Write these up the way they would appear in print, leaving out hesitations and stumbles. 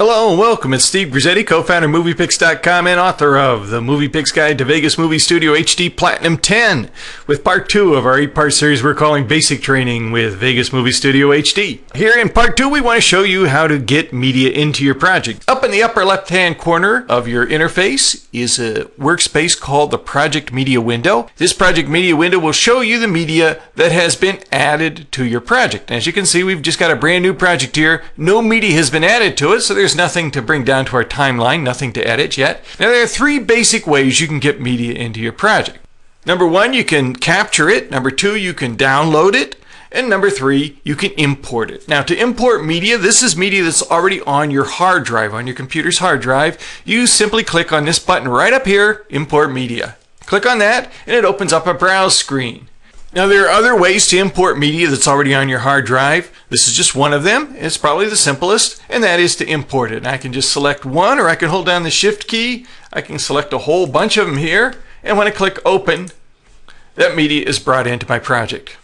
Hello and welcome. It's Steve Grisetti, co-founder of MoviePix.com and author of The Movie Pix Guide to Vegas Movie Studio HD Platinum 10 with part 2 of our 8-part series we're calling Basic Training with Vegas Movie Studio HD. Here in part 2 we want to show you how to get media into your project. Up in the upper left-hand corner of your interface is a workspace called the Project Media Window. This Project Media Window will show you the media that has been added to your project. As you can see, we've just got a brand new project here. No media has been added to it, so there's nothing to bring down to our timeline, nothing to edit yet. Now there are 3 basic ways you can get media into your project. Number 1, you can capture it. Number 2, you can download it. And number 3, you can import it. Now to import media, this is media that's already on your hard drive, on your computer's hard drive. You simply click on this button right up here, Import Media. Click on that and it opens up a browse screen. Now there are other ways to import media that's already on your hard drive. This is just one of them. It's probably the simplest, and that is to import it. And I can just select one, or I can hold down the Shift key. I can select a whole bunch of them here, and when I click Open, that media is brought into my project.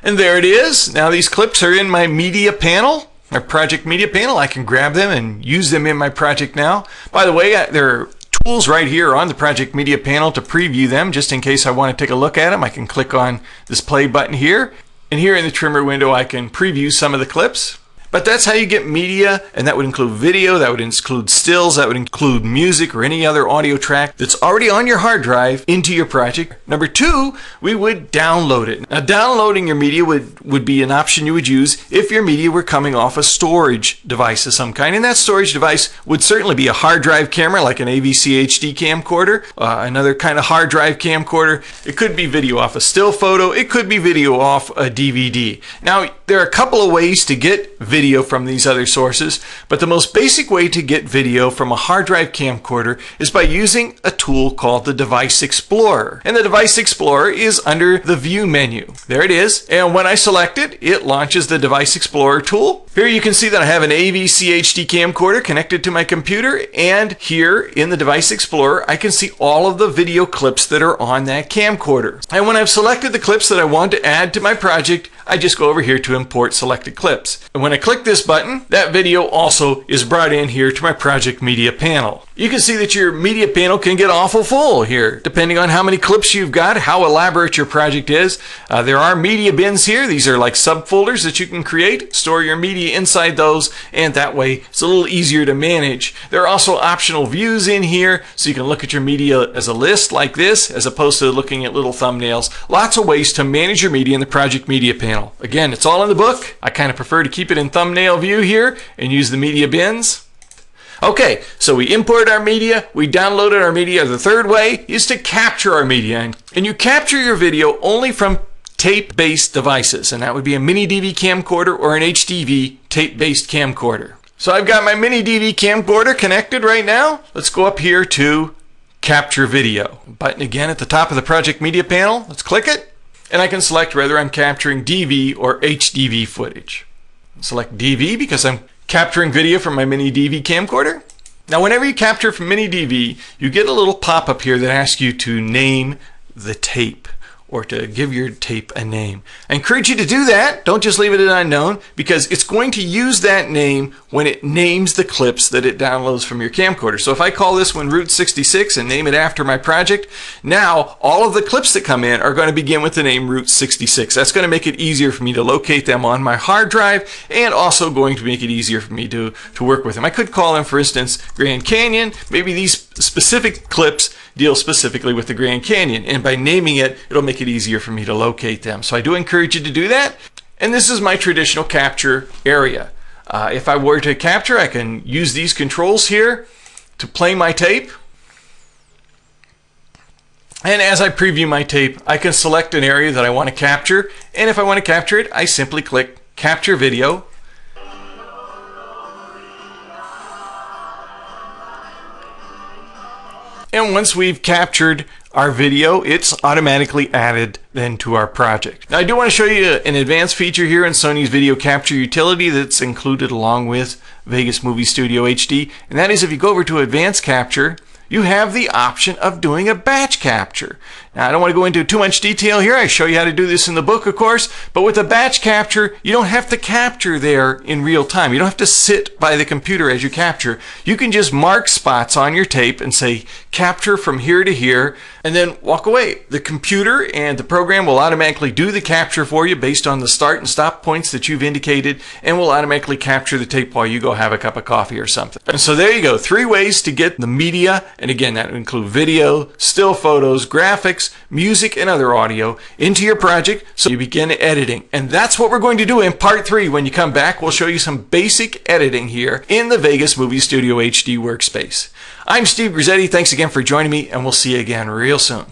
And there it is. Now these clips are in my media panel, my project media panel. I can grab them and use them in my project now. By the way, there are tools right here on the project media panel to preview them. Just in case I want to take a look at them, I can click on this play button here, and here in the trimmer window I can preview some of the clips. But that's how you get media, and that would include video, that would include stills, that would include music or any other audio track that's already on your hard drive into your project. Number 2, we would download it. Now downloading your media would be an option you would use if your media were coming off a storage device of some kind, and that storage device would certainly be a hard drive camera like an AVC HD camcorder, another kind of hard drive camcorder. It could be video off a still photo, it could be video off a DVD. Now there are a couple of ways to get video from these other sources, but the most basic way to get video from a hard drive camcorder is by using a tool called the Device Explorer. And the Device Explorer is under the View menu. There it is, and when I select it, it launches the Device Explorer tool. Here you can see that I have an AVC HD camcorder connected to my computer, and here in the Device Explorer I can see all of the video clips that are on that camcorder. And when I've selected the clips that I want to add to my project, I just go over here to import selected clips. And when I click this button, that video also is brought in here to my project media panel. You can see that your media panel can get awful full here, depending on how many clips you've got, how elaborate your project is. There are media bins here. These are like subfolders that you can create, store your media inside those, and that way it's a little easier to manage. There are also optional views in here, so you can look at your media as a list like this, as opposed to looking at little thumbnails. Lots of ways to manage your media in the project media panel. Again, it's all in the book. I kind of prefer to keep it in thumbnail view here and use the media bins. Okay, so we imported our media, we downloaded our media. The third way is to capture our media, and you capture your video only from tape-based devices, and that would be a mini DV camcorder or an HDV tape-based camcorder. So I've got my mini DV camcorder connected right now. Let's go up here to Capture Video. Button again at the top of the project media panel. Let's click it, and I can select whether I'm capturing DV or HDV footage. Select DV because I'm capturing video from my mini DV camcorder. Now whenever you capture from mini DV, you get a little pop-up here that asks you to name the tape, or to give your tape a name. I encourage you to do that. Don't just leave it unknown, because it's going to use that name when it names the clips that it downloads from your camcorder. So if I call this one Route 66 and name it after my project, now all of the clips that come in are going to begin with the name Route 66. That's going to make it easier for me to locate them on my hard drive, and also going to make it easier for me to work with them. I could call them, for instance, Grand Canyon. Maybe these specific clips deal specifically with the Grand Canyon, and by naming it, it'll make it easier for me to locate them. So I do encourage you to do that. And this is my traditional capture area. If I were to capture, I can use these controls here to play my tape. And as I preview my tape, I can select an area that I want to capture, and if I want to capture it, I simply click Capture Video. And once we've captured our video, it's automatically added then to our project. Now I do want to show you an advanced feature here in Sony's video capture utility that's included along with Vegas Movie Studio HD, and that is if you go over to Advanced Capture, you have the option of doing a batch capture. Now, I don't want to go into too much detail here. I show you how to do this in the book, of course. But with a batch capture, you don't have to capture there in real time. You don't have to sit by the computer as you capture. You can just mark spots on your tape and say, capture from here to here, and then walk away. The computer and the program will automatically do the capture for you based on the start and stop points that you've indicated, and will automatically capture the tape while you go have a cup of coffee or something. And so there you go. 3 ways to get the media, and again, that would include video, still photos, graphics, music, and other audio into your project so you begin editing. And that's what we're going to do in part 3. When you come back, we'll show you some basic editing here in the Vegas Movie Studio HD workspace. I'm Steve Grisetti. Thanks again for joining me, and we'll see you again real soon.